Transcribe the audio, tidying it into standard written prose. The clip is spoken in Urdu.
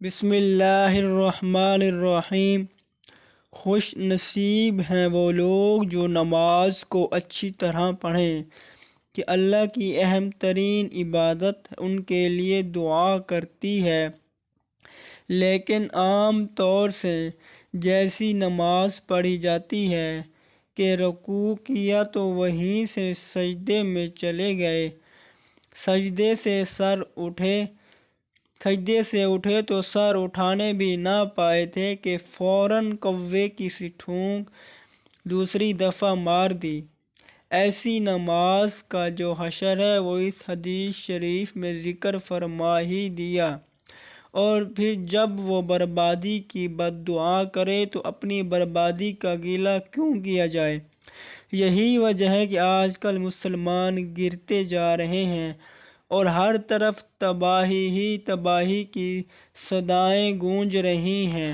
بسم اللہ الرحمن الرحیم۔ خوش نصیب ہیں وہ لوگ جو نماز کو اچھی طرح پڑھیں کہ اللہ کی اہم ترین عبادت ان کے لیے دعا کرتی ہے، لیکن عام طور سے جیسی نماز پڑھی جاتی ہے کہ رکوع کیا تو وہیں سے سجدے میں چلے گئے، سجدے سے اٹھے تو سر اٹھانے بھی نہ پائے تھے کہ فوراً کوے کی سی ٹھونک دوسری دفعہ مار دی۔ ایسی نماز کا جو حشر ہے وہ اس حدیث شریف میں ذکر فرما ہی دیا، اور پھر جب وہ بربادی کی بد دعا کرے تو اپنی بربادی کا گلہ کیوں کیا جائے؟ یہی وجہ ہے کہ آج کل مسلمان گرتے جا رہے ہیں اور ہر طرف تباہی ہی تباہی کی صدائیں گونج رہی ہیں۔